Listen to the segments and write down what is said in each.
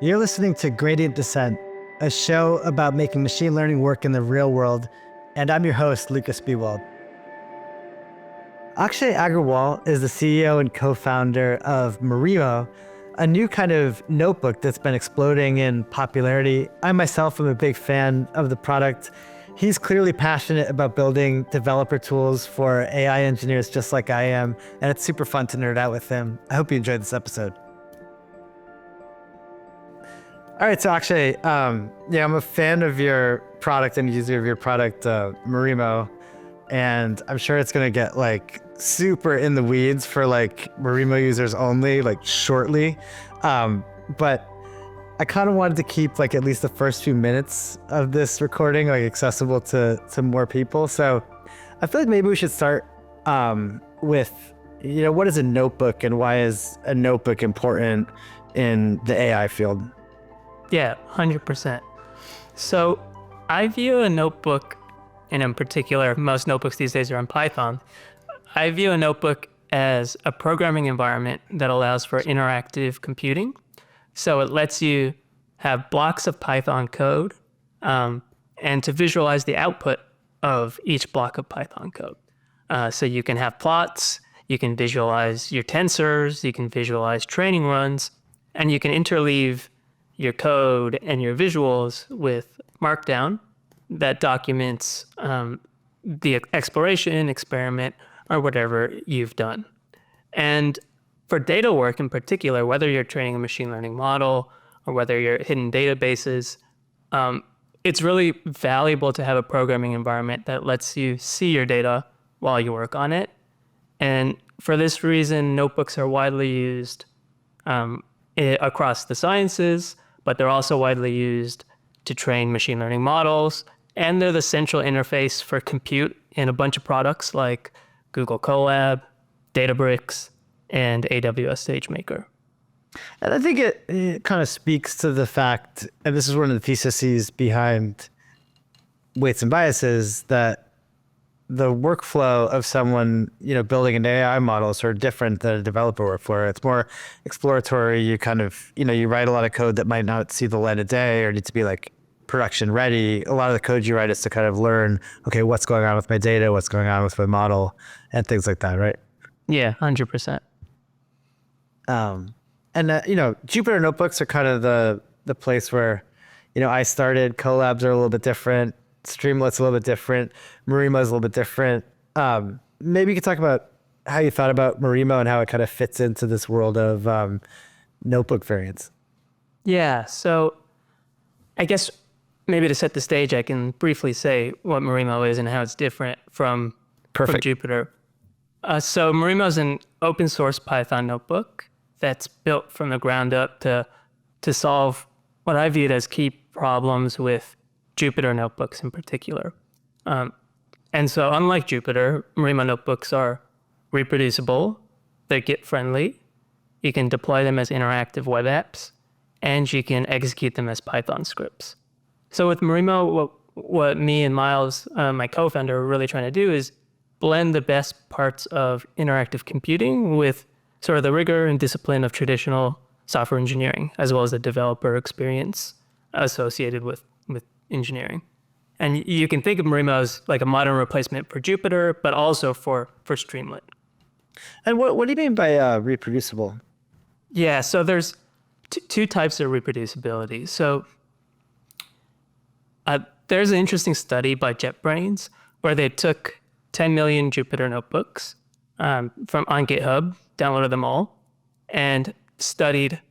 You're listening to Gradient Dissent, a show about making machine learning work in the real world, and I'm your host, Lukas Biewald. Akshay Agrawal is the CEO and co-founder of Marimo, a new kind of notebook that's been exploding in popularity. I myself am a big fan of the product. He's clearly passionate about building developer tools for AI engineers just like I am, and it's super fun to nerd out with him. I hope you enjoyed this episode. All right, so Akshay, I'm a fan of your product and user of your product, Marimo, and I'm sure it's gonna get like super in the weeds for like Marimo users only, like shortly. But I kind of wanted to keep like at least the first few minutes of this recording like accessible to more people. So I feel like maybe we should start with, what is a notebook and why is a notebook important in the AI field? Yeah, 100%. So I view a notebook, and in particular, most notebooks these days are in Python. I view a notebook as a programming environment that allows for interactive computing. So it lets you have blocks of Python code and to visualize the output of each block of Python code. So you can have plots, you can visualize your tensors, you can visualize training runs, and you can interleave your code and your visuals with Markdown that documents the exploration, experiment, or whatever you've done. And for data work in particular, whether you're training a machine learning model or whether you're hidden databases, it's really valuable to have a programming environment that lets you see your data while you work on it. And for this reason, notebooks are widely used across the sciences, but they're also widely used to train machine learning models. And they're the central interface for compute in a bunch of products like Google Colab, Databricks, and AWS SageMaker. And I think it kind of speaks to the fact, and this is one of the theses behind weights and biases, that the workflow of someone, building an AI model is sort of different than a developer workflow. It's more exploratory. You kind of, you write a lot of code that might not see the light of day or need to be like production ready. A lot of the code you write is to kind of learn, okay, what's going on with my data, what's going on with my model, and things like that, right? Yeah, 100%. Jupyter notebooks are kind of the place where, I started. Colabs are a little bit different. Streamlet's a little bit different. Marimo's a little bit different. Maybe you could talk about how you thought about Marimo and how it kind of fits into this world of notebook variants. Yeah, so I guess maybe to set the stage, I can briefly say what Marimo is and how it's different from Jupyter. So Marimo is an open source Python notebook that's built from the ground up to solve what I viewed as key problems with Jupyter notebooks in particular. And so unlike Jupyter, Marimo notebooks are reproducible, they're Git friendly, you can deploy them as interactive web apps, and you can execute them as Python scripts. So with Marimo, what me and Miles, my co-founder, are really trying to do is blend the best parts of interactive computing with sort of the rigor and discipline of traditional software engineering, as well as the developer experience associated with engineering. And you can think of Marimo as like a modern replacement for Jupyter, but also for Streamlit. And what do you mean by reproducible? Yeah, so there's two types of reproducibility. So there's an interesting study by JetBrains where they took 10 million Jupyter notebooks on GitHub, downloaded them all, and studied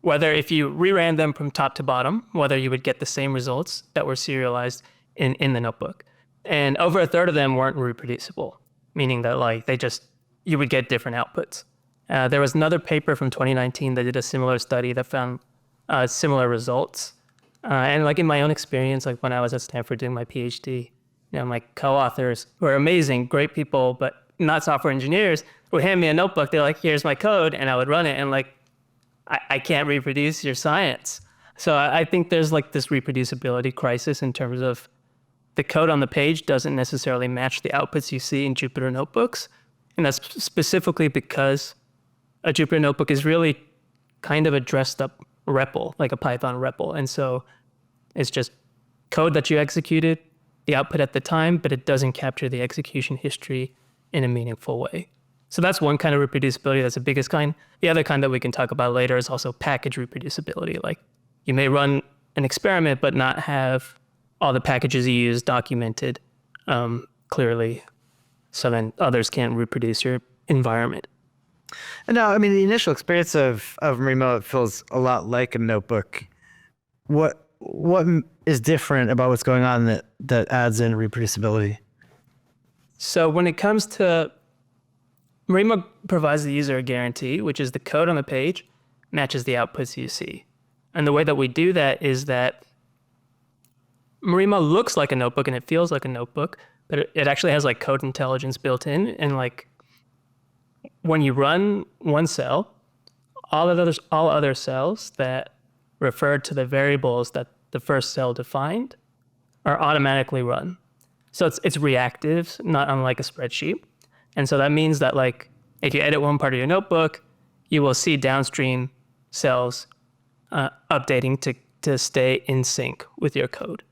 whether if you reran them from top to bottom, whether you would get the same results that were serialized in the notebook. And over a third of them weren't reproducible, meaning that you would get different outputs. There was another paper from 2019 that did a similar study that found similar results. And in my own experience, when I was at Stanford doing my PhD, my co-authors were amazing, great people, but not software engineers, would hand me a notebook. They're like, here's my code, and I would run it. And I can't reproduce your science. So I think there's this reproducibility crisis in terms of the code on the page doesn't necessarily match the outputs you see in Jupyter notebooks. And that's specifically because a Jupyter notebook is really kind of a dressed up REPL, like a Python REPL. And so it's just code that you executed, the output at the time, but it doesn't capture the execution history in a meaningful way. So that's one kind of reproducibility. That's the biggest kind. The other kind that we can talk about later is also package reproducibility. Like you may run an experiment, but not have all the packages you use documented clearly. So then others can't reproduce your environment. And now, I mean, the initial experience of Marimo, it feels a lot like a notebook. What is different about what's going on that adds in reproducibility? So when it comes to Marimo provides the user a guarantee, which is the code on the page matches the outputs you see. And the way that we do that is that Marimo looks like a notebook and it feels like a notebook, but it actually has like code intelligence built in. And like when you run one cell, all other cells that refer to the variables that the first cell defined are automatically run. So it's reactive, not unlike a spreadsheet. And so that means that like if you edit one part of your notebook, you will see downstream cells updating to stay in sync with your code.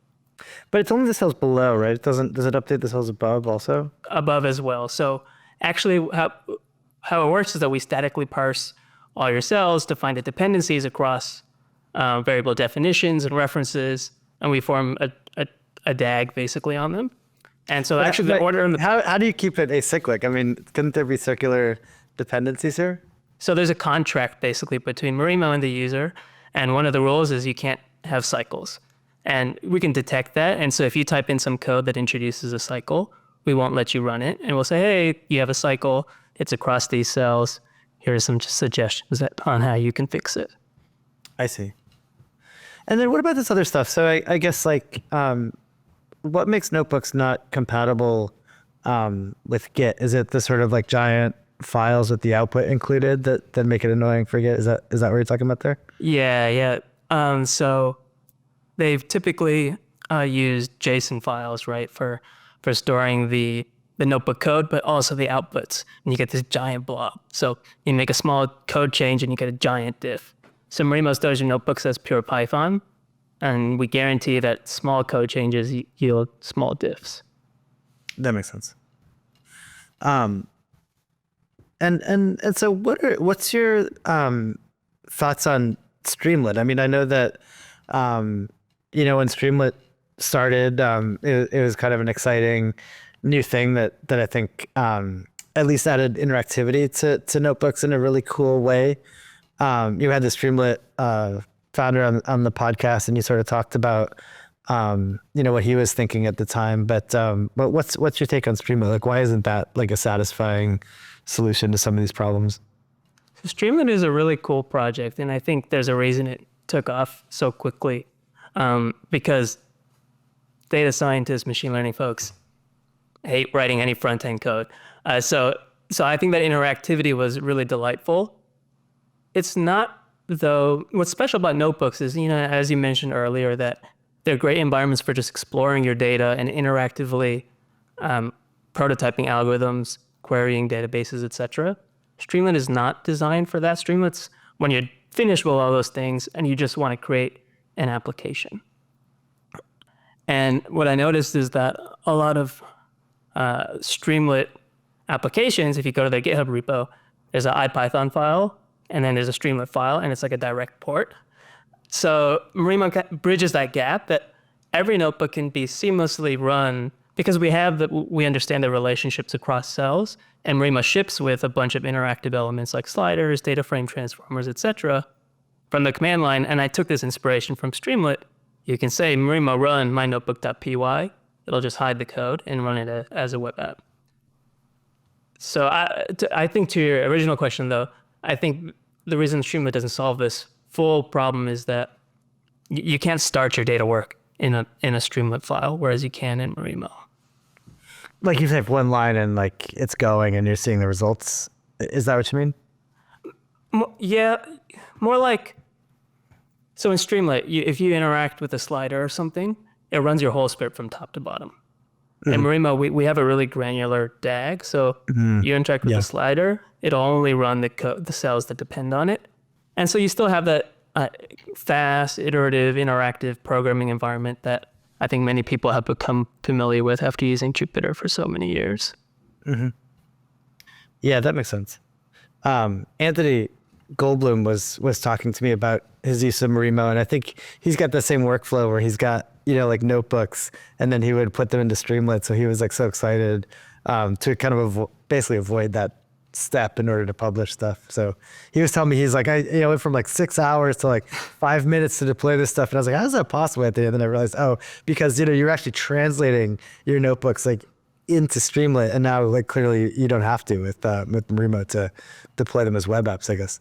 But it's only the cells below, right? Does it update the cells above also? Above as well. So actually how it works is that we statically parse all your cells to find the dependencies across variable definitions and references, and we form a DAG basically on them. And so actually the order in the... How do you keep it acyclic? I mean, couldn't there be circular dependencies here? So there's a contract basically between Marimo and the user. And one of the rules is you can't have cycles. And we can detect that. And so if you type in some code that introduces a cycle, we won't let you run it. And we'll say, hey, you have a cycle. It's across these cells. Here are some suggestions on how you can fix it. I see. And then what about this other stuff? So I guess like... what makes notebooks not compatible with Git? Is it the sort of like giant files with the output included that make it annoying for Git? Is that what you're talking about there? Yeah. So they've typically used JSON files, right, for storing the notebook code, but also the outputs. And you get this giant blob. So you make a small code change and you get a giant diff. So Marimo stores your notebooks as pure Python. And we guarantee that small code changes yield small diffs. That makes sense. And so what's your thoughts on Streamlit? I mean, I know that when Streamlit started, it was kind of an exciting new thing that I think at least added interactivity to notebooks in a really cool way. You had the Streamlit founder on the podcast, and you sort of talked about what he was thinking at the time. But what's your take on Streamlit? Like, why isn't that like a satisfying solution to some of these problems? Streamlit is a really cool project, and I think there's a reason it took off so quickly, because data scientists, machine learning folks hate writing any front-end code. So I think that interactivity was really delightful. It's not, though, what's special about notebooks is, as you mentioned earlier, that they're great environments for just exploring your data and interactively prototyping algorithms, querying databases, etc. Streamlit is not designed for that. Streamlit's when you're finished with all those things and you just want to create an application. And what I noticed is that a lot of Streamlit applications, if you go to their GitHub repo, there's an IPython file, and then there's a Streamlit file, and it's like a direct port. So Marimo bridges that gap that every notebook can be seamlessly run because we understand the relationships across cells, and Marimo ships with a bunch of interactive elements like sliders, data frame transformers, etc. from the command line. And I took this inspiration from Streamlit. You can say Marimo run mynotebook.py. It'll just hide the code and run it as a web app. So I think to your original question, though, I think the reason Streamlit doesn't solve this full problem is that you can't start your data work in a Streamlit file, whereas you can in Marimo. Like you type one line and like it's going and you're seeing the results. Is that what you mean? Yeah, more like, so in Streamlit, if you interact with a slider or something, it runs your whole script from top to bottom. Mm-hmm. In Marimo, we have a really granular DAG, so you interact with the slider, it'll only run the cells that depend on it. And so you still have that fast, iterative, interactive programming environment that I think many people have become familiar with after using Jupyter for so many years. Yeah, that makes sense. Anthony Goldblum was talking to me about his use of Marimo, and I think he's got the same workflow where he's got, like notebooks, and then he would put them into Streamlit. So he was like so excited to kind of basically avoid that step in order to publish stuff. So he was telling me, he's like, I went from like 6 hours to like 5 minutes to deploy this stuff. And I was like, how is that possible, Anthony? And then I realized, because, you're actually translating your notebooks like into Streamlit. And now like clearly you don't have to with Marimo to deploy them as web apps, I guess.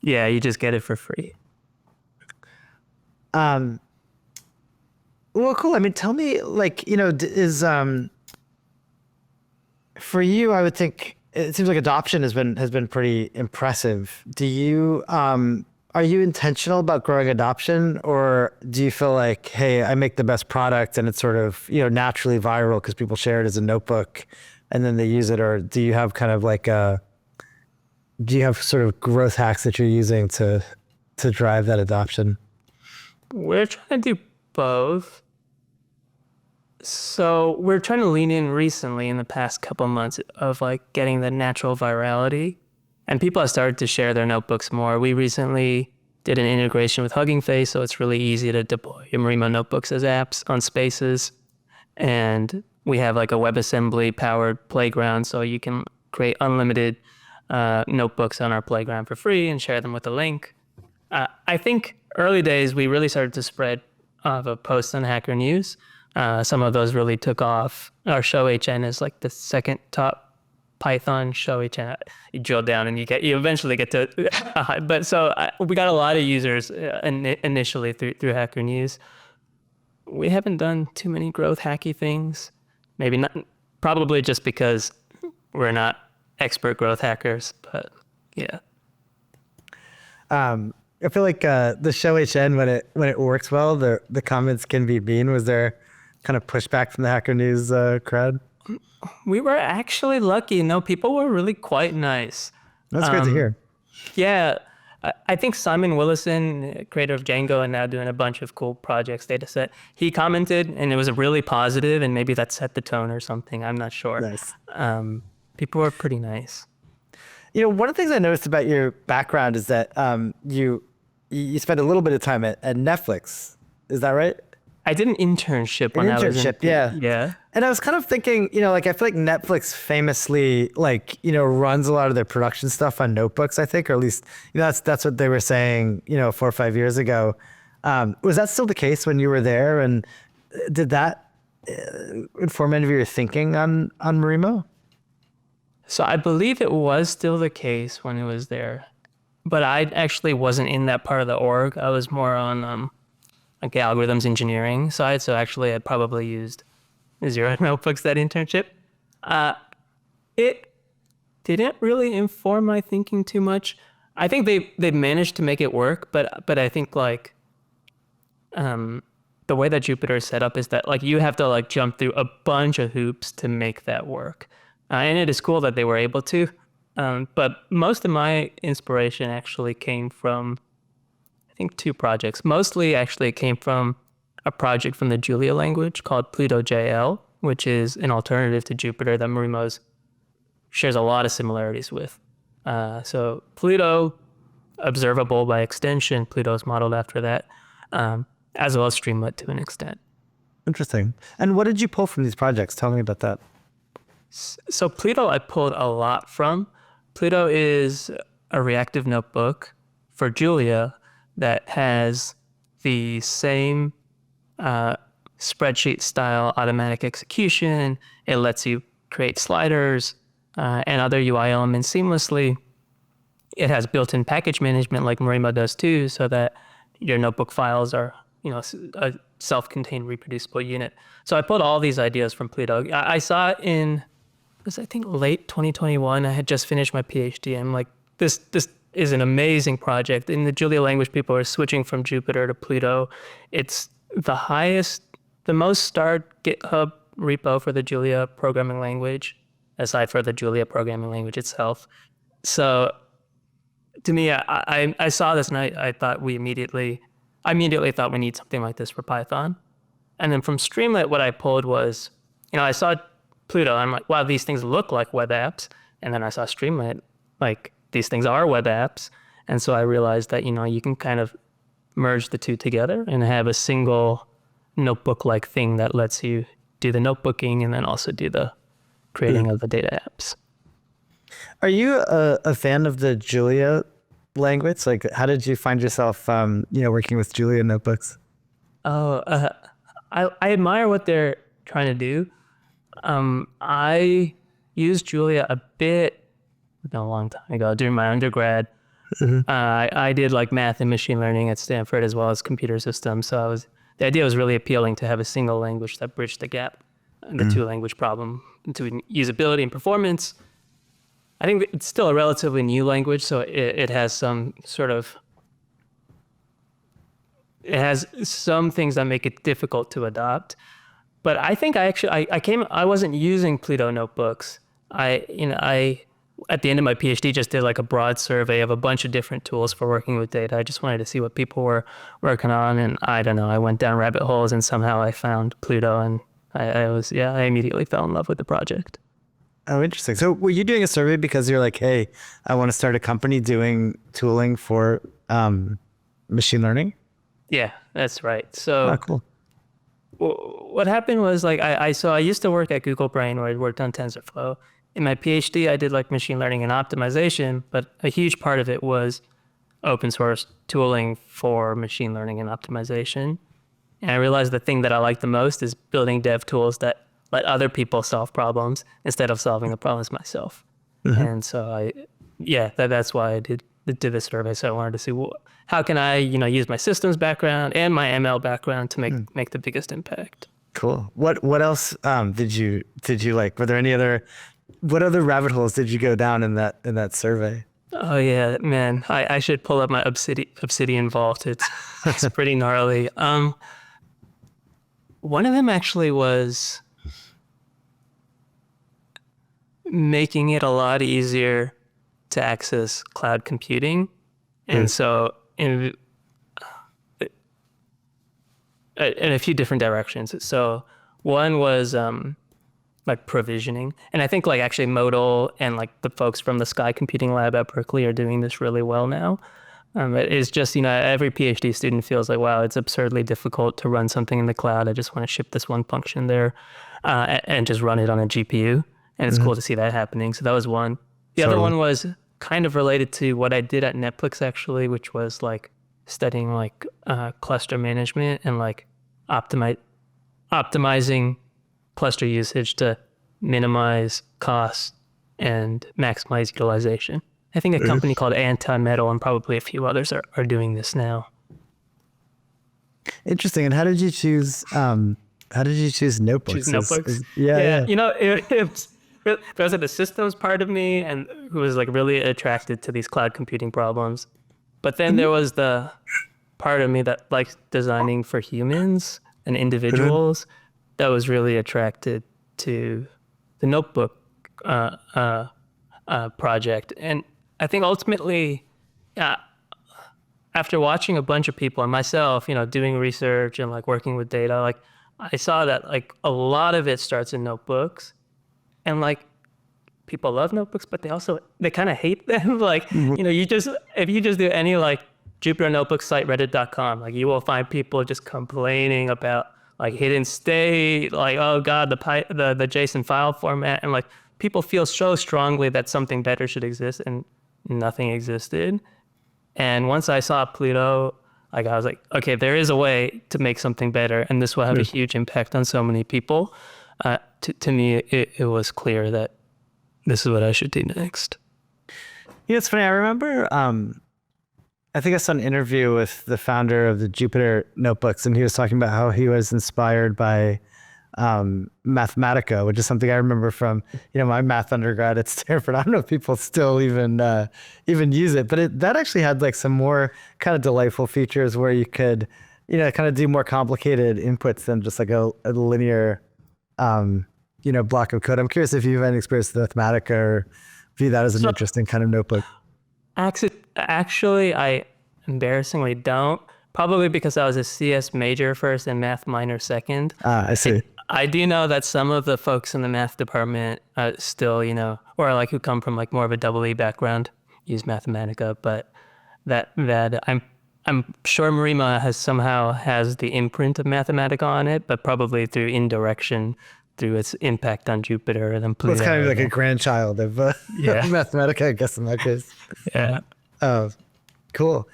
Yeah, you just get it for free. Well, cool. I mean, tell me, like, for you, I would think it seems like adoption has been pretty impressive. Do you are you intentional about growing adoption, or do you feel like, hey, I make the best product and it's sort of naturally viral because people share it as a notebook and then they use it, or do you have kind of like do you have sort of growth hacks that you're using to drive that adoption? We're trying to do both. So we're trying to lean in recently in the past couple of months of like getting the natural virality, and people have started to share their notebooks more. We recently did an integration with Hugging Face, so it's really easy to deploy your Marimo notebooks as apps on Spaces. And we have like a WebAssembly powered playground, so you can create unlimited notebooks on our playground for free and share them with a link. I think early days, we really started to spread a post on Hacker News. Some of those really took off. Our show HN is like the second top Python show HN. You drill down and you eventually get to, but so we got a lot of users initially through Hacker News. We haven't done too many growth hacky things. Maybe not, probably just because we're not expert growth hackers, but yeah. I feel like the show HN, when it works well, the comments can be mean. Was there kind of pushback from the Hacker News crowd? We were actually lucky. No, people were really quite nice. That's great to hear. Yeah. I think Simon Willison, creator of Django and now doing a bunch of cool projects, Dataset, he commented and it was really positive, and maybe that set the tone or something. I'm not sure. Nice. People were pretty nice. One of the things I noticed about your background is that you spent a little bit of time at Netflix. Is that right? I did an internship when I was in... Yeah. And I was kind of thinking, like, I feel like Netflix famously, like, runs a lot of their production stuff on notebooks, I think, or at least, that's what they were saying, 4 or 5 years ago. Was that still the case when you were there? And did that inform any of your thinking on Marimo? So I believe it was still the case when it was there, but I actually wasn't in that part of the org. I was more on like algorithms engineering side. So actually I probably used Zero notebooks that internship. It didn't really inform my thinking too much. I think they managed to make it work, but I think like the way that Jupyter is set up is that like you have to like jump through a bunch of hoops to make that work. And it is cool that they were able to. But most of my inspiration actually came from, I think, 2 projects. Mostly, actually, it came from a project from the Julia language called Pluto.jl, which is an alternative to Jupyter that Marimo shares a lot of similarities with. So Pluto, observable by extension, Pluto is modeled after that, as well as Streamlit to an extent. Interesting. And what did you pull from these projects? Tell me about that. So Pluto I pulled a lot from. Pluto is a reactive notebook for Julia that has the same spreadsheet style automatic execution. It lets you create sliders and other UI elements seamlessly. It has built-in package management like Marimo does too, so that your notebook files are a self-contained reproducible unit. So I pulled all these ideas from Pluto. I saw it in, I think, late 2021. I had just finished my PhD. I'm like, this is an amazing project. In the Julia language, people are switching from Jupyter to Pluto. It's the most starred GitHub repo for the Julia programming language, aside for the Julia programming language itself. So to me, I saw this and I thought I immediately thought we need something like this for Python. And then from Streamlit, what I pulled was, I saw Pluto. I'm like, wow, these things look like web apps. And then I saw Streamlit, like these things are web apps. And so I realized that, you can kind of merge the two together and have a single notebook-like thing that lets you do the notebooking and then also do the creating of the data apps. Are you a fan of the Julia language? Like, how did you find yourself, working with Julia notebooks? Oh, I admire what they're trying to do. I used Julia a bit, a long time ago, during my undergrad. I did like math and machine learning at Stanford as well as computer systems. So the idea was really appealing to have a single language that bridged the gap, the two language problem, between usability and performance. I think it's still a relatively new language, so it has some things that make it difficult to adopt. But I think I wasn't using Pluto notebooks. I at the end of my PhD just did like a broad survey of a bunch of different tools for working with data. I just wanted to see what people were working on, and I don't know, I went down rabbit holes and somehow I found Pluto, and I immediately fell in love with the project. Oh, interesting. So were you doing a survey because you're like, hey, I want to start a company doing tooling for machine learning? Yeah, that's right. So cool. What happened was like I used to work at Google Brain where I worked on TensorFlow. In my PhD, I did like machine learning and optimization, but a huge part of it was open source tooling for machine learning and optimization. And I realized the thing that I like the most is building dev tools that let other people solve problems instead of solving the problems myself. And so that's why I did this survey. So I wanted to see how can I, use my systems background and my ML background to make the biggest impact. Cool. What else did you like? Were there any what other rabbit holes did you go down in that survey? Oh yeah, man. I should pull up my Obsidian vault. It's pretty gnarly. One of them actually was making it a lot easier to access cloud computing. And so in a few different directions. So one was like provisioning. And I think like actually Modal and like the folks from the Sky Computing Lab at Berkeley are doing this really well now. It's just, every PhD student feels like, wow, it's absurdly difficult to run something in the cloud. I just want to ship this one function there and just run it on a GPU. And it's cool to see that happening. So that was one. The other one was kind of related to what I did at Netflix, actually, which was like studying like cluster management and like optimizing cluster usage to minimize costs and maximize utilization. I think a company called Anti-Metal and probably a few others are doing this now. Interesting. And how did you choose notebooks? Choose notebooks? Yeah. There was like the systems part of me and who was like really attracted to these cloud computing problems. But then there was the part of me that likes designing for humans and individuals that was really attracted to the notebook project. And I think ultimately, after watching a bunch of people and myself, doing research and like working with data, like I saw that like a lot of it starts in notebooks. And like people love notebooks, but they kind of hate them. Like, if you just do any like Jupyter Notebook site, reddit.com, like you will find people just complaining about like hidden state, like, oh God, the JSON file format. And like people feel so strongly that something better should exist and nothing existed. And once I saw Pluto, like I was like, okay, there is a way to make something better and this will have a huge impact on so many people. To me, it was clear that this is what I should do next. Yeah, it's funny. I remember, I think I saw an interview with the founder of the Jupyter Notebooks, and he was talking about how he was inspired by Mathematica, which is something I remember from, my math undergrad at Stanford. I don't know if people still even use it, but that actually had like some more kind of delightful features where you could, kind of do more complicated inputs than just like a linear block of code. I'm curious if you've had any experience with Mathematica or view that as an interesting kind of notebook. Actually, I embarrassingly don't. Probably because I was a CS major first and math minor second. I see. I do know that some of the folks in the math department still, or like who come from like more of a double E background use Mathematica, but that I'm sure Marimo has the imprint of Mathematica on it, but probably through indirection through its impact on Jupiter and then Pluto. It's kind of like a grandchild of Mathematica, I guess, in that case. Yeah. Cool.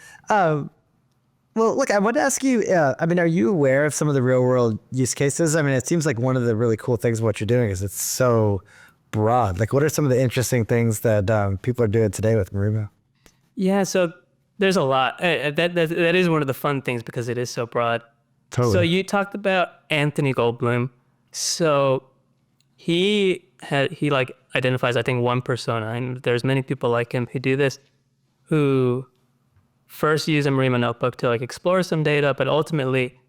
Well, look, I want to ask you, are you aware of some of the real world use cases? I mean, it seems like one of the really cool things of what you're doing is it's so broad. Like, what are some of the interesting things that people are doing today with Marimo? Yeah, so there's a lot. That is one of the fun things because it is so broad. Totally. So you talked about Anthony Goldblum. So he like identifies, I think, one persona, and there's many people like him who do this, who first use a Marimo notebook to like explore some data, but ultimately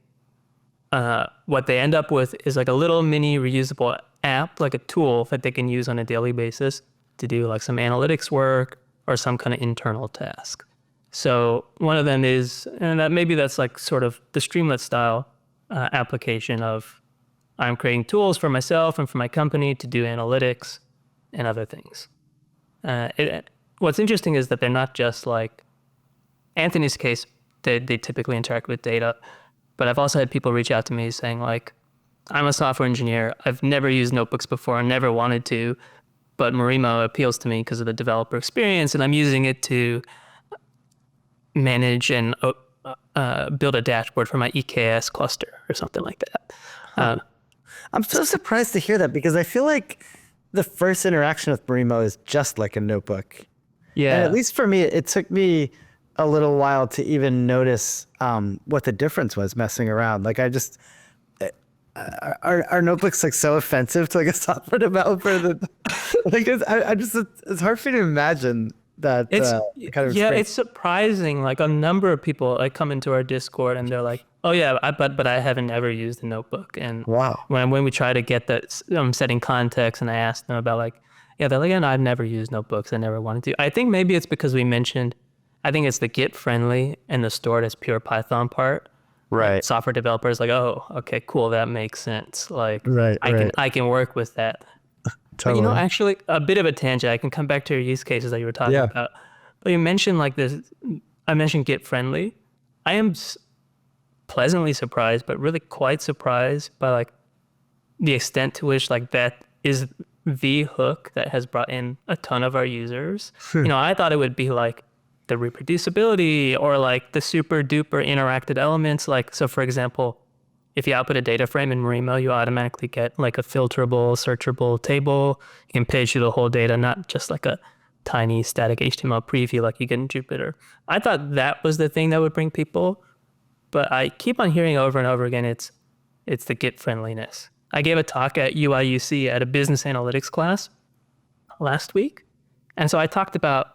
what they end up with is like a little mini reusable app, like a tool that they can use on a daily basis to do like some analytics work or some kind of internal task. So one of them is, and that's like sort of the Streamlit style application of I'm creating tools for myself and for my company to do analytics and other things. What's interesting is that they're not just like, Anthony's case, they typically interact with data, but I've also had people reach out to me saying like, I'm a software engineer. I've never used notebooks before. I never wanted to, but Marimo appeals to me because of the developer experience, and I'm using it to manage and build a dashboard for my EKS cluster or something like that. I'm so surprised to hear that because I feel like the first interaction with Marimo is just like a notebook. Yeah. And at least for me, it took me a little while to even notice what the difference was messing around. Like are notebooks like so offensive to like a software developer that like it's hard for me to imagine that kind of experience. It's surprising. Like a number of people like come into our Discord and they're like, oh yeah, but I haven't ever used a notebook. And wow, when we try to get that setting context and I ask them about like, yeah, they're like, yeah, no, I've never used notebooks. I never wanted to. I think maybe it's because we mentioned, I think it's the Git friendly and the stored as pure Python part. Right. Like software developers like, oh, okay, cool. That makes sense. Like right. I can work with that. Totally. But, actually a bit of a tangent. I can come back to your use cases that you were talking about. But you mentioned like this, I mentioned Git friendly. I am pleasantly surprised, but really quite surprised by like the extent to which like that is the hook that has brought in a ton of our users. I thought it would be like the reproducibility or like the super duper interactive elements. Like, so for example, if you output a data frame in Marimo, you automatically get like a filterable, searchable table. You can page through the whole data, not just like a tiny static HTML preview like you get in Jupyter. I thought that was the thing that would bring people, but I keep on hearing over and over again, it's the Git friendliness. I gave a talk at UIUC at a business analytics class last week. And so I talked about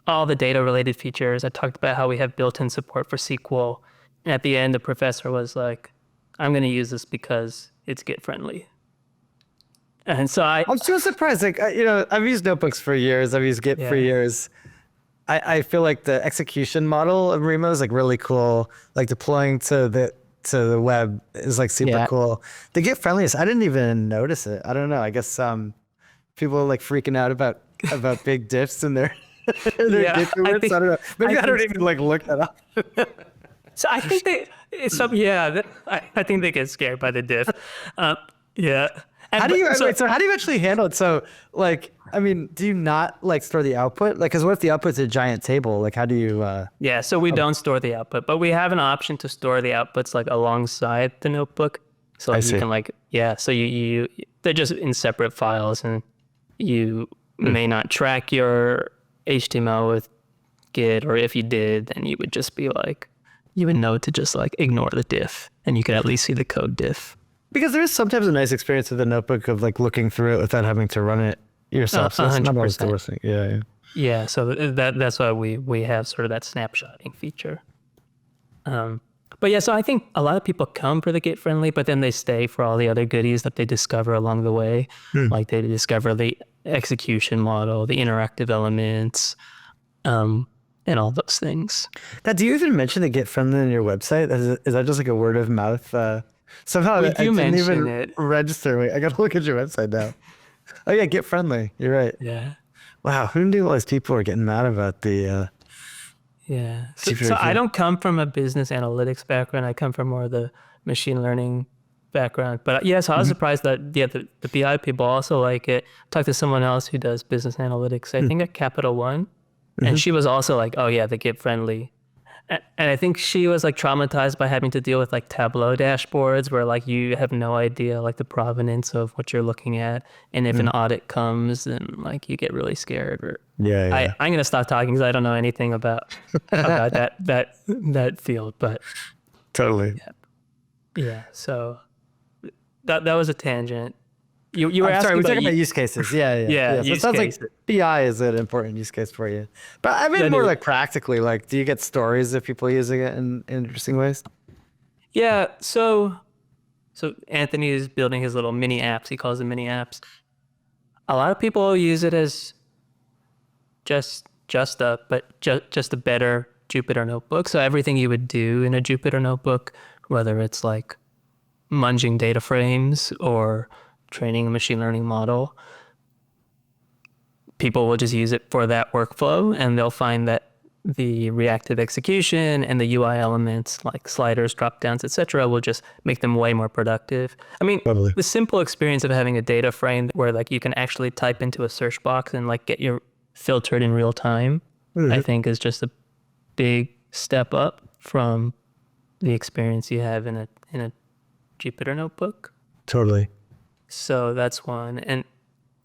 all the data related features. I talked about how we have built-in support for SQL. And at the end, the professor was like, I'm going to use this because it's Git friendly. And so I'm so surprised. Like, I've used notebooks for years. I've used Git for years. I feel like the execution model of Marimo is like really cool. Like deploying to the web is like super cool. The Git friendliness, I didn't even notice it. I don't know. I guess people are like freaking out about big diffs in their Git commits. I don't know. Maybe I don't even like look that up. So I think I think they get scared by the diff. And how do you actually handle it? So like, I mean, do you not like store the output? Like, cause what if the output's a giant table? Like, how do you, so we don't store the output, but we have an option to store the outputs like alongside the notebook. So like you can like, so you they're just in separate files and you may not track your HTML with Git, or if you did, then you would just be like, you would know to just like ignore the diff and you could at least see the code diff. Because there is sometimes a nice experience with the notebook of like looking through it without having to run it yourself. So it's not always the worst thing. Yeah. Yeah. So that's why we have sort of that snapshotting feature. But so I think a lot of people come for the Git friendly, but then they stay for all the other goodies that they discover along the way. Like they discover the execution model, the interactive elements. And and all those things. Now, do you even mention the Git friendly on your website? Is that just like a word of mouth? Somehow We I do didn't mention even it. register. Wait, I gotta look at your website now. Oh yeah, Git friendly. You're right. Yeah. Wow, who knew all these people were getting mad about the Yeah. So, cheaper so I review? don't come from a business analytics background. I come from more of the machine learning background. But yeah, so I was surprised that the BI people also like it. Talked to someone else who does business analytics, I think at Capital One. And she was also like, oh yeah, the Git friendly. And I think she was like traumatized by having to deal with like Tableau dashboards where like you have no idea like the provenance of what you're looking at. And if an audit comes, then like you get really scared. Or Yeah, I'm gonna stop talking because I don't know anything about yeah. that field. But Totally. yeah, so that was a tangent. You were I'm sorry, asking we're about talking about use cases. Yeah. So it use sounds like cases. BI is an important use case for you. But I mean That more is, like practically, like do you get stories of people using it in interesting ways? yeah. So Anthony is building his little mini apps. He calls them mini apps. A lot of people use it as just a better Jupyter notebook. So everything you would do in a Jupyter notebook, whether it's like munging data frames or training a machine learning model, people will just use it for that workflow, and they'll find that the reactive execution and the UI elements like sliders, drop downs, etc., will just make them way more productive. I mean, Totally. the simple experience of having a data frame where like you can actually type into a search box and like get your filtered in real time, I think is just a big step up from the experience you have in a Jupyter notebook. Totally. So that's one. And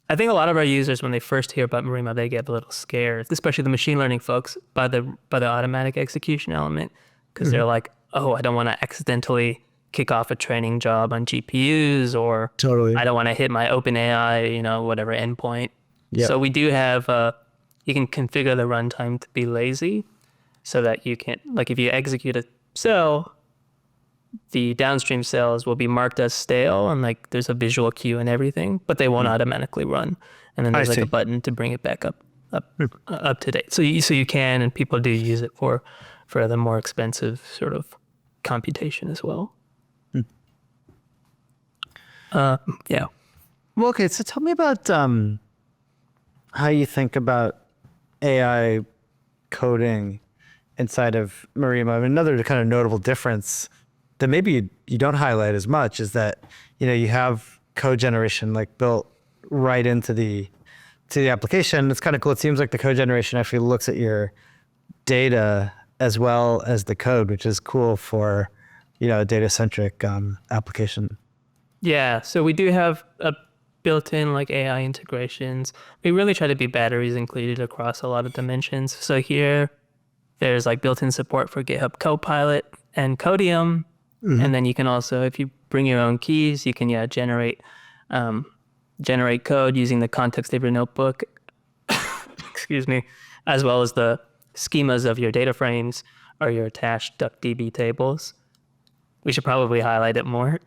I think a lot of our users, when they first hear about Marimo, they get a little scared, especially the machine learning folks, by the automatic execution element, because they're like, oh, I don't want to accidentally kick off a training job on GPUs, or Totally. I don't want to hit my OpenAI, whatever endpoint. Yep. So we do have, you can configure the runtime to be lazy, so that you can, like, if you execute a cell, the downstream cells will be marked as stale, and like there's a visual cue and everything, but they won't automatically run. And then I there's like see. a button to bring it back up to date. So you can, and people do use it for the more expensive sort of computation as well. Yeah. Well, okay, so tell me about how you think about AI coding inside of Marimo. I mean, another kind of notable difference that maybe you don't highlight as much is that you have code generation like built right into the application. It's kind of cool. It seems like the code generation actually looks at your data as well as the code, which is cool for a data centric application. Yeah. So we do have a built-in like AI integrations. We really try to be batteries included across a lot of dimensions. So here there's like built-in support for GitHub Copilot and Codium. And then you can also, if you bring your own keys, you can generate code using the context of your notebook, excuse me, as well as the schemas of your data frames or your attached DuckDB tables. We should probably highlight it more.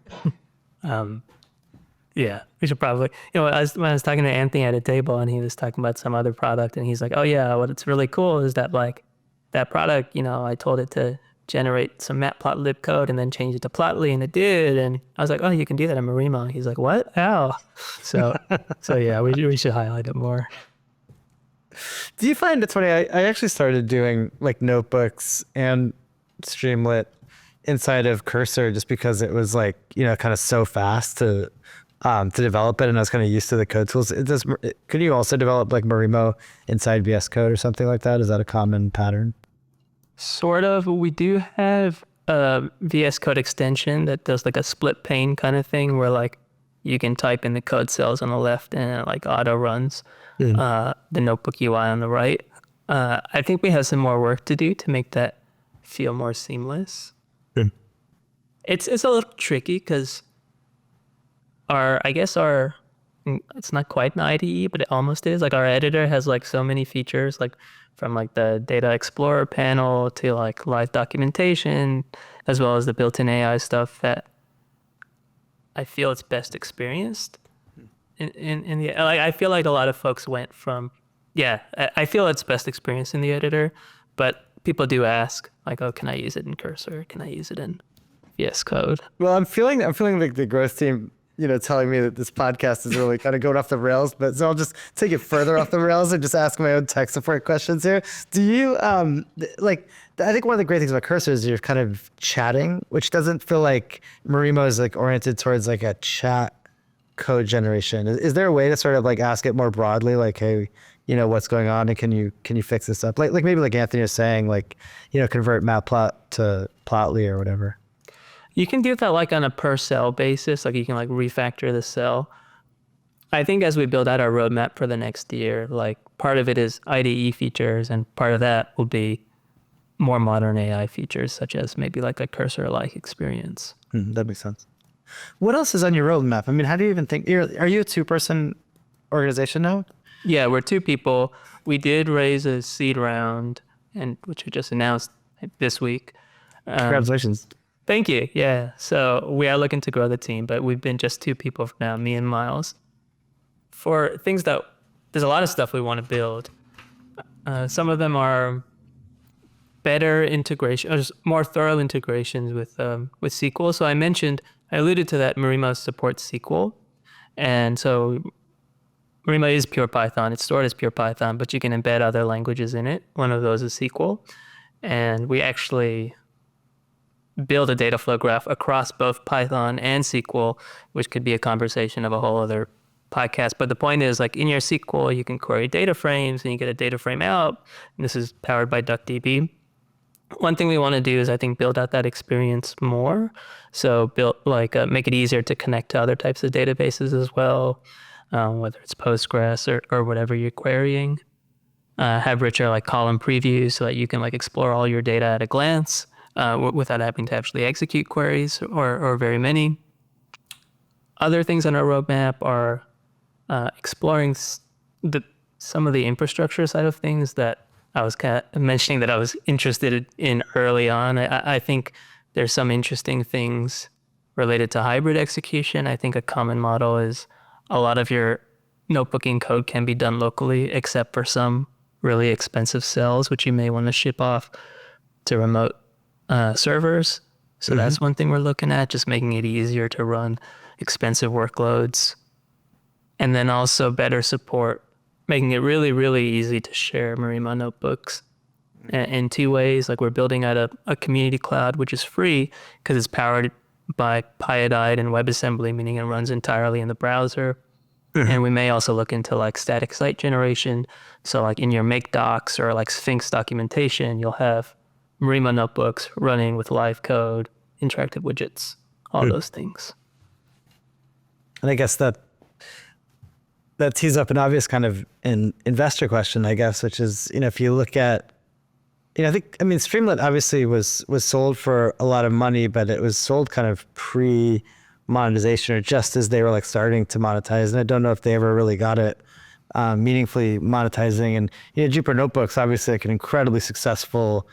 Yeah, we should probably, when I was talking to Anthony at a table and he was talking about some other product and he's like, oh yeah, what's really cool is that like that product, I told it to generate some matplotlib code and then change it to Plotly, and it did. And I was like, oh, you can do that in Marimo. He's like, what? How? So yeah, we should highlight it more. Do you find it's funny? I actually started doing like notebooks and Streamlit inside of Cursor just because it was like, kind of so fast to develop it, and I was kind of used to the code tools. Could you also develop like Marimo inside VS Code or something like that? Is that a common pattern? Sort of. We do have a VS Code extension that does like a split pane kind of thing where like you can type in the code cells on the left and it like auto runs the notebook UI on the right. I think we have some more work to do to make that feel more seamless. It's a little tricky because it's not quite an IDE, but it almost is. Like our editor has like so many features, like from like the data explorer panel to like live documentation, as well as the built-in AI stuff, that I feel it's best experienced in the, like, I feel like a lot of folks went from, I feel it's best experienced in the editor, But people do ask, like, oh, can I use it in Cursor? Can I use it in VS Code? Well, I'm feeling like the growth team, telling me that this podcast is really kind of going off the rails, but so I'll just take it further off the rails and just ask my own tech support questions here. Do you, I think one of the great things about Cursor is you're kind of chatting, which doesn't feel like Marimo is like oriented towards like a chat code generation. Is there a way to sort of like ask it more broadly, like, hey, what's going on, and can you fix this up? Like maybe like Anthony was saying, like, convert matplot to plotly or whatever. You can do that like on a per cell basis, like you can like refactor the cell. I think as we build out our roadmap for the next year, like part of it is IDE features, and part of that will be more modern AI features, such as maybe like a cursor-like experience. That makes sense. What else is on your roadmap? I mean, how do you even think? Are you a 2-person organization now? Yeah, we're 2 people. We did raise a seed round, which we just announced this week. Congratulations. Thank you. Yeah. So we are looking to grow the team, but we've been just 2 people for now, me and Miles. For things there's a lot of stuff we want to build. Some of them are better integration, or more thorough integrations with SQL. So I alluded to that Marimo supports SQL. And so Marimo is pure Python. It's stored as pure Python, but you can embed other languages in it. One of those is SQL. And we actually build a data flow graph across both Python and SQL, which could be a conversation of a whole other podcast. But the point is, like, in your SQL, you can query data frames and you get a data frame out. And this is powered by DuckDB. One thing we want to do is, I think, build out that experience more. So make it easier to connect to other types of databases as well, whether it's Postgres or whatever you're querying. Have richer like column previews so that you can like explore all your data at a glance without having to actually execute queries or very many. Other things on our roadmap are exploring some of the infrastructure side of things that I was kind of mentioning that I was interested in early on. I think there's some interesting things related to hybrid execution. I think a common model is a lot of your notebooking code can be done locally, except for some really expensive cells, which you may want to ship off to remote servers. So that's one thing we're looking at, just making it easier to run expensive workloads. And then also better support, making it really, really easy to share Marimo notebooks in 2 ways. Like, we're building out a community cloud, which is free because it's powered by Pyodide and WebAssembly, meaning it runs entirely in the browser. And we may also look into like static site generation. So like in your make docs or like Sphinx documentation, you'll have Marimo notebooks running with live code, interactive widgets, all those things. And I guess that tees up an obvious kind of an investor question, I guess, which is, if you look at, Streamlit obviously was sold for a lot of money, but it was sold kind of pre-monetization or just as they were like starting to monetize. And I don't know if they ever really got it meaningfully monetizing. And, Jupyter Notebooks, obviously like an incredibly successful,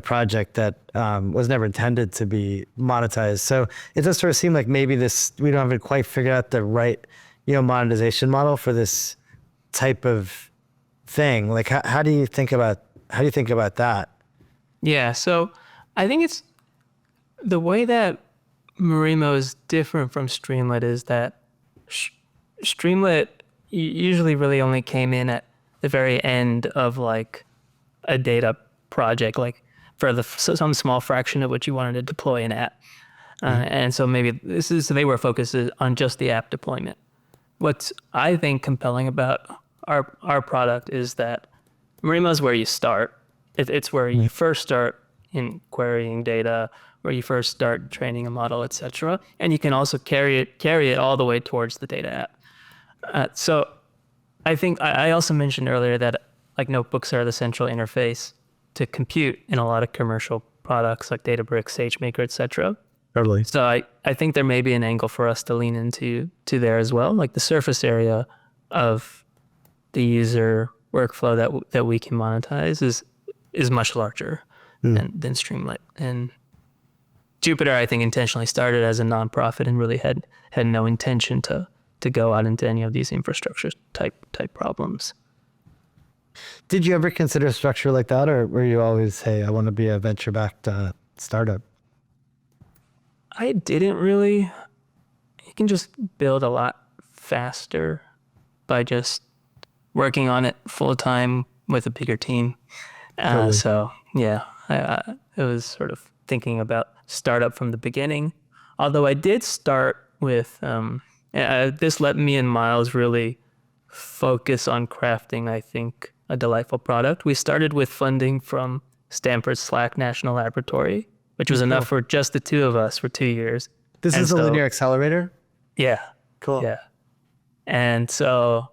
project that was never intended to be monetized. So it does sort of seem like maybe we don't have it quite figured out the right, monetization model for this type of thing. Like, how do you think about that? Yeah, so I think it's the way that Marimo is different from Streamlit is that Streamlit usually really only came in at the very end of like a data project, like for some small fraction of what you wanted to deploy an app. And so maybe they were focused on just the app deployment. What's I think compelling about our product is that Marimo is where you start. It's where you first start in querying data, where you first start training a model, etc. And you can also carry it all the way towards the data app. So I think I also mentioned earlier that like notebooks are the central interface to compute in a lot of commercial products like Databricks, SageMaker, etc. Totally. So I think there may be an angle for us to lean into there as well. Like the surface area of the user workflow that we can monetize is much larger than Streamlit. And Jupyter, I think, intentionally started as a nonprofit and really had no intention to go out into any of these infrastructure type problems. Did you ever consider a structure like that, or were you always, hey, I want to be a venture-backed startup? I didn't really. You can just build a lot faster by just working on it full time with a bigger team. Totally. So yeah, it was sort of thinking about startup from the beginning. Although I did start with this let me and Miles really focus on crafting, I think, a delightful product. We started with funding from Stanford's Slack National Laboratory, which was enough for just the two of us for 2 years. This And is a so- linear accelerator? Yeah, Cool. yeah. And so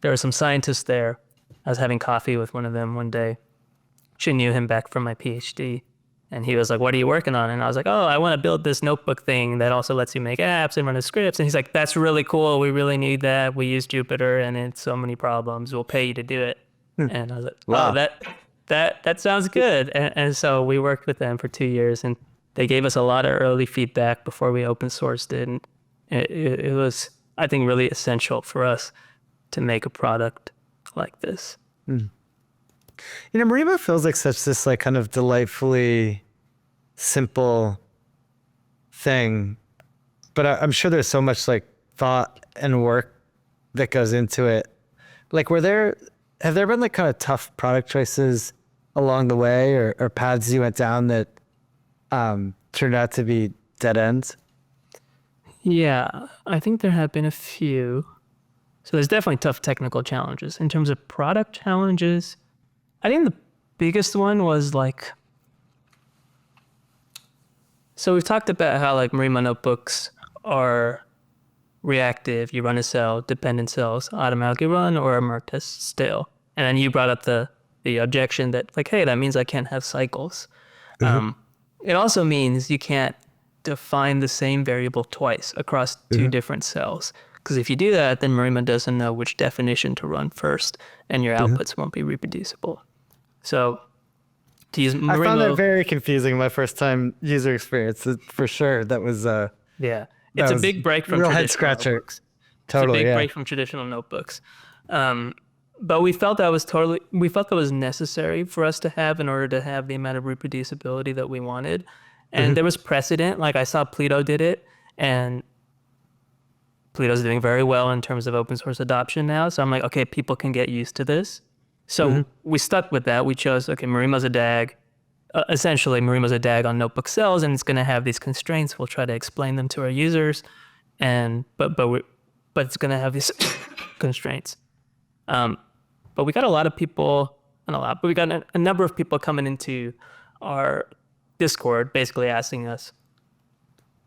there were some scientists there. I was having coffee with one of them one day. She knew him back from my PhD. And he was like, what are you working on? And I was like, oh, I want to build this notebook thing that also lets you make apps and run the scripts. And he's like, that's really cool. We really need that. We use Jupyter and it's so many problems. We'll pay you to do it. And I was like, Wow. oh, that sounds good. And so we worked with them for 2 years and they gave us a lot of early feedback before we open sourced it. And it was, I think, really essential for us to make a product like this. You know, Marimo feels like such this like kind of delightfully simple thing, but I'm sure there's so much like thought and work that goes into it. Like, have there been like kind of tough product choices along the way, or paths you went down that turned out to be dead ends? Yeah, I think there have been a few. So there's definitely tough technical challenges. In terms of product challenges, I think the biggest one was like, so we've talked about how like Marimo notebooks are reactive. You run a cell, dependent cells automatically run, or a merge test still. And then you brought up the objection that like, hey, that means I can't have cycles. It also means you can't define the same variable twice across two different cells. Because if you do that, then Marimo doesn't know which definition to run first, and your outputs won't be reproducible. So to use Marimo, I found that very confusing my first time user experience, for sure. That was yeah, it's a was big break from real traditional head scratcher. notebooks. Totally, It's a big yeah. break from traditional notebooks. But we felt that was necessary for us to have in order to have the amount of reproducibility that we wanted. And there was precedent. Like I saw Pluto did it, and Pluto's doing very well in terms of open source adoption now. So I'm like, okay, people can get used to this. So we stuck with that. We chose, okay, Marimo's a DAG. Essentially, Marimo's a DAG on notebook cells, and it's going to have these constraints. We'll try to explain them to our users, but it's going to have these constraints. But we got a lot of people, not a lot, but we got a number of people coming into our Discord, basically asking us,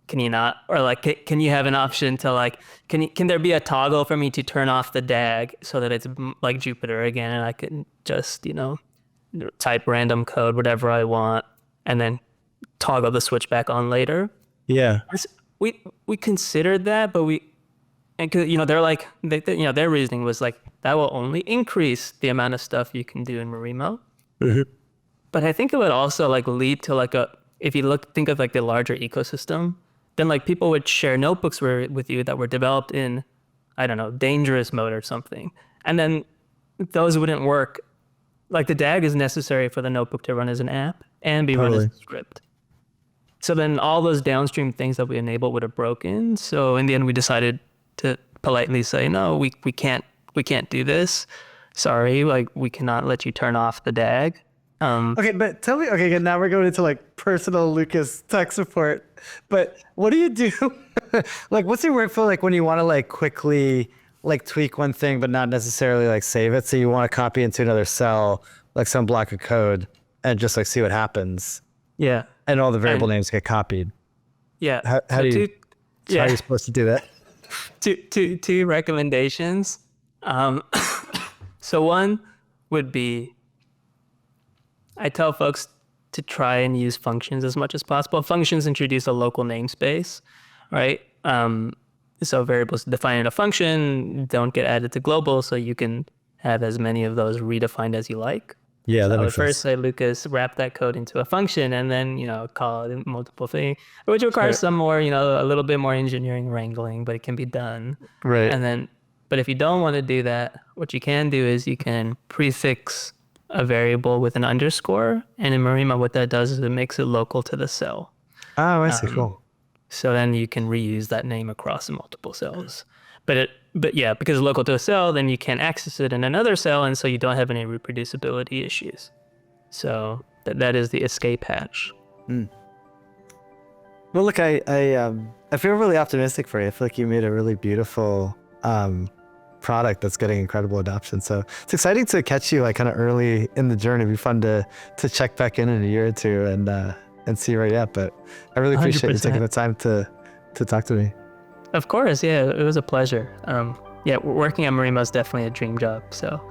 can you not, or like, can you have an option to like, can there be a toggle for me to turn off the DAG so that it's like Jupyter again, and I can just, type random code, whatever I want, and then toggle the switch back on later. Yeah. We considered that, but they're like, their reasoning was like, that will only increase the amount of stuff you can do in Marimo. But I think it would also like lead to like if you think of like the larger ecosystem, then like people would share notebooks with you that were developed in, I don't know, dangerous mode or something. And then those wouldn't work. Like the DAG is necessary for the notebook to run as an app and be run as a script. So then all those downstream things that we enabled would have broken. So in the end, we decided to politely say, no, we can't do this. Sorry, like we cannot let you turn off the DAG. Okay, but tell me, okay, now we're going into like personal Lukas tech support, but what do you do? Like, what's your workflow like when you want to like quickly like tweak one thing, but not necessarily like save it? So you want to copy into another cell, like some block of code, and just like see what happens. Yeah. And all the variable names get copied. Yeah. How are you supposed to do that? Two recommendations. So one would be, I tell folks to try and use functions as much as possible. Functions introduce a local namespace, right? So variables defined in a function don't get added to global, so you can have as many of those redefined as you like. Yeah, that I would makes sense. first say, Lukas, wrap that code into a function and then, call it multiple things, which requires some more, a little bit more engineering wrangling, but it can be done. Right. And then But if you don't want to do that, what you can do is you can prefix a variable with an underscore. And in Marimo, what that does is it makes it local to the cell. Oh, I see. Cool. So then you can reuse that name across multiple cells. But yeah, because it's local to a cell, then you can't access it in another cell, and so you don't have any reproducibility issues. So that is the escape hatch. Well, look, I feel really optimistic for you. I feel like you made a really beautiful product that's getting incredible adoption. So it's exciting to catch you like kind of early in the journey. It'd be fun to check back in a year or two and see where you're at. But I really appreciate 100%. you taking the time to talk to me. Of course, yeah, it was a pleasure. Yeah, working on Marimo is definitely a dream job. So,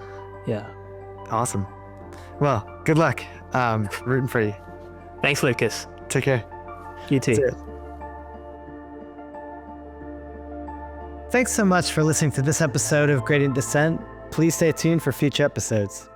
yeah. Awesome. Well, good luck. Rooting for you. Thanks, Lucas. Take care. You too. See ya. Thanks so much for listening to this episode of Gradient Dissent. Please stay tuned for future episodes.